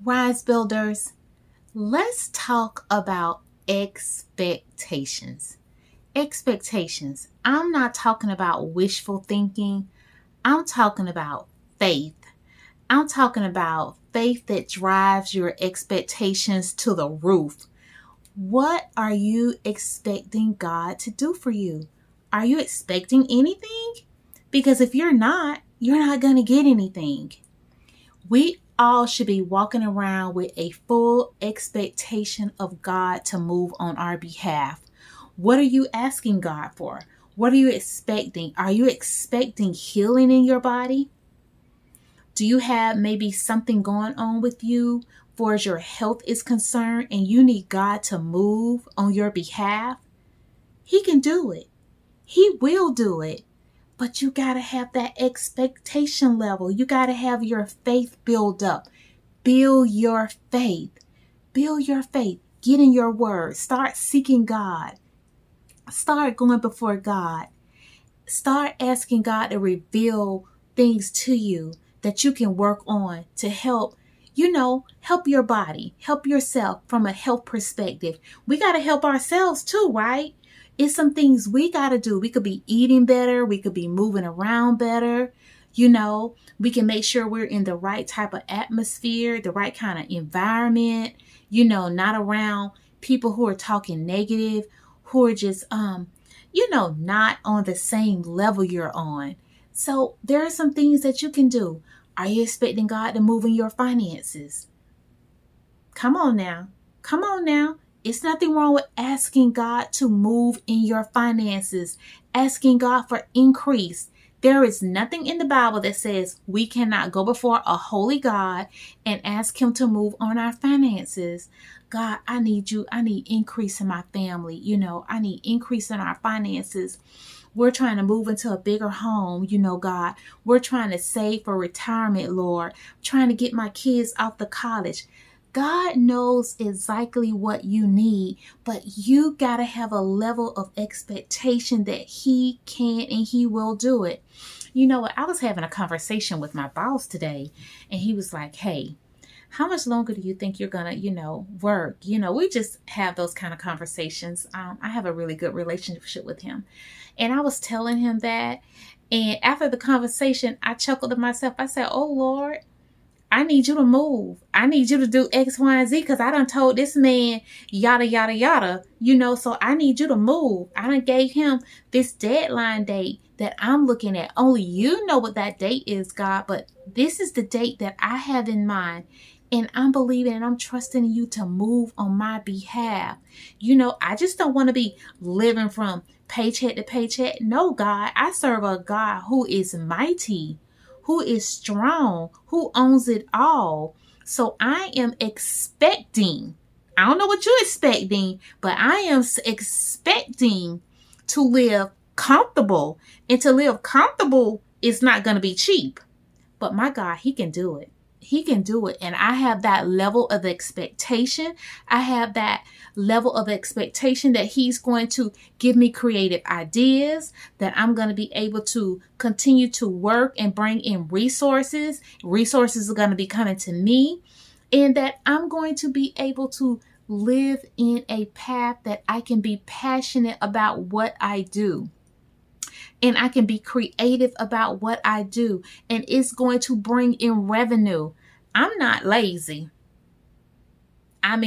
Rise Builders, let's talk about expectations. Expectations. I'm not talking about wishful thinking. I'm talking about faith. I'm talking about faith that drives your expectations to the roof. What are you expecting God to do for you? Are you expecting anything? Because if you're not going to get anything. We all should be walking around with a full expectation of God to move on our behalf. What are you asking God for? What are you expecting? Are you expecting healing in your body? Do you have maybe something going on with you for as your health is concerned and you need God to move on your behalf? He can do it. He will do it. But you got to have that expectation level. You got to have your faith build up. Build your faith. Build your faith. Get in your word. Start seeking God. Start going before God. Start asking God to reveal things to you that you can work on to help, help your body, help yourself from a health perspective. We got to help ourselves too, right? It's some things we got to do. We could be eating better. We could be moving around better. We can make sure we're in the right type of atmosphere, the right kind of environment, not around people who are talking negative, who are just, not on the same level you're on. So there are some things that you can do. Are you expecting God to move in your finances? Come on now. Come on now. It's nothing wrong with asking God to move in your finances, asking God for increase. There is nothing in the Bible that says we cannot go before a holy God and ask Him to move on our finances. God, I need you. I need increase in my family. I need increase in our finances. We're trying to move into a bigger home, God. We're trying to save for retirement, Lord. I'm trying to get my kids out the college. God knows exactly what you need, but you got to have a level of expectation that He can and He will do it. You know what? I was having a conversation with my boss today, and he was like, hey, how much longer do you think you're going to, work? We just have those kind of conversations. I have a really good relationship with him. And I was telling him that. And after the conversation, I chuckled to myself. I said, oh, Lord, I need you to move. I need you to do X, Y, and Z because I done told this man yada, yada, yada, so I need you to move. I done gave him this deadline date that I'm looking at. Only you know what that date is, God, but this is the date that I have in mind. And I'm believing and I'm trusting you to move on my behalf. I just don't want to be living from paycheck to paycheck. No, God, I serve a God who is mighty, who is strong, who owns it all. So I am expecting, I don't know what you're expecting, but I am expecting to live comfortable. And to live comfortable is not going to be cheap. But my God, He can do it. He can do it. And I have that level of expectation. I have that level of expectation that He's going to give me creative ideas, that I'm going to be able to continue to work and bring in resources. Resources are going to be coming to me, and that I'm going to be able to live in a path that I can be passionate about what I do. And I can be creative about what I do. And it's going to bring in revenue. I'm not lazy. I'm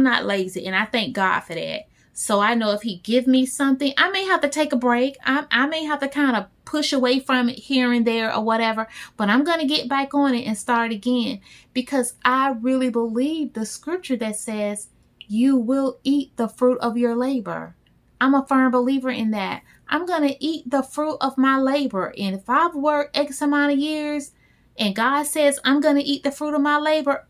not lazy. And I thank God for that. So I know if He give me something, I may have to take a break. I may have to kind of push away from it here and there or whatever. But I'm going to get back on it and start again. Because I really believe the scripture that says, you will eat the fruit of your labor. I'm a firm believer in that. I'm going to eat the fruit of my labor. And if I've worked X amount of years and God says I'm going to eat the fruit of my labor,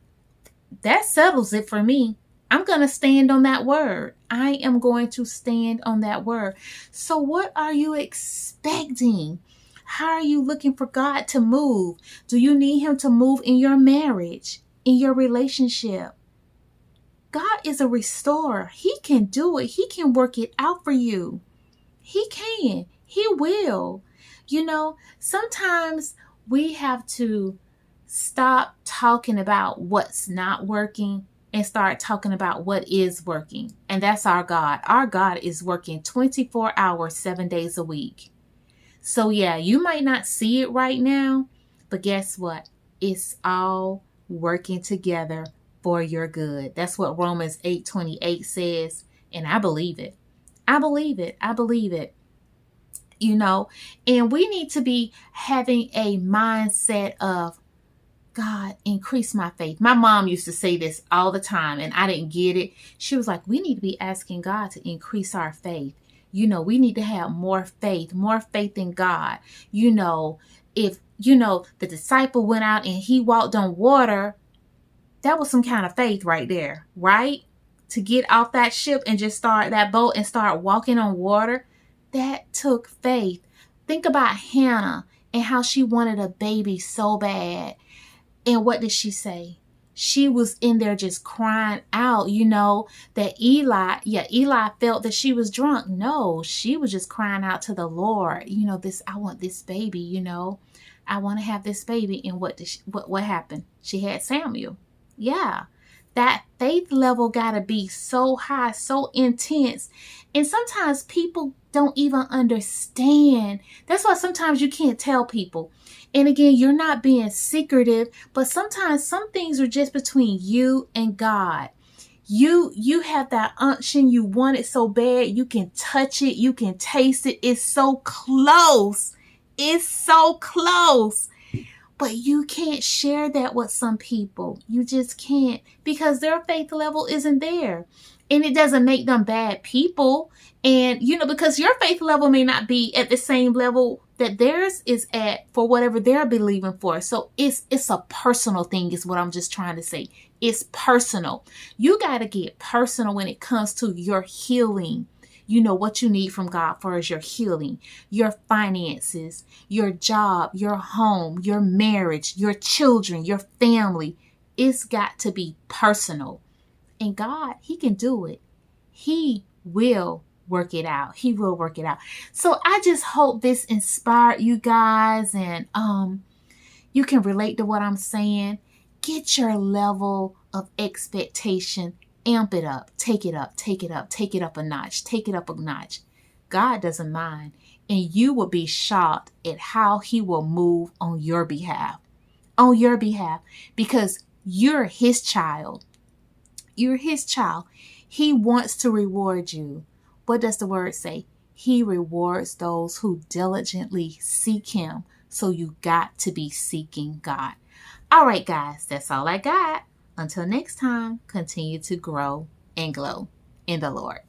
that settles it for me. I'm going to stand on that word. I am going to stand on that word. So what are you expecting? How are you looking for God to move? Do you need Him to move in your marriage, in your relationship? God is a restorer. He can do it. He can work it out for you. He can. He will. Sometimes we have to Stop talking about what's not working and start talking about what is working. And that's our God. Our God is working 24 hours, 7 days a week. So yeah, you might not see it right now, but guess what? It's all working together for your good. That's what Romans 8:28 says, and I believe it. I believe it. I believe it. And we need to be having a mindset of, God, increase my faith. My mom used to say this all the time, and I didn't get it. She was like, we need to be asking God to increase our faith. We need to have more faith in God. If, the disciple went out and he walked on water, that was some kind of faith right there, right? To get off that ship and just start that boat and start walking on water, that took faith. Think about Hannah and how she wanted a baby so bad. And what did she say? She was in there just crying out, that Eli felt that she was drunk. No, she was just crying out to the Lord. I want this baby, I want to have this baby. And what happened? She had Samuel. Yeah. That faith level got to be so high, so intense. And sometimes people don't even understand. That's why sometimes you can't tell people. And again, you're not being secretive, but sometimes some things are just between you and God. You have that unction. You want it so bad. You can touch it. You can taste it. It's so close. It's so close. But you can't share that with some people. You just can't, because their faith level isn't there. And it doesn't make them bad people. And, because your faith level may not be at the same level that theirs is at for whatever they're believing for. So it's a personal thing is what I'm just trying to say. It's personal. You got to get personal when it comes to your healing. What you need from God for is your healing, your finances, your job, your home, your marriage, your children, your family. It's got to be personal. And God, He can do it. He will work it out. He will work it out. So I just hope this inspired you guys, and you can relate to what I'm saying. Get your level of expectation. Amp it up. Take it up. Take it up. Take it up a notch. Take it up a notch. God doesn't mind. And you will be shocked at how He will move on your behalf. On your behalf. Because you're His child. You're His child. He wants to reward you. What does the word say? He rewards those who diligently seek Him. So you got to be seeking God. All right, guys. That's all I got. Until next time, continue to grow and glow in the Lord.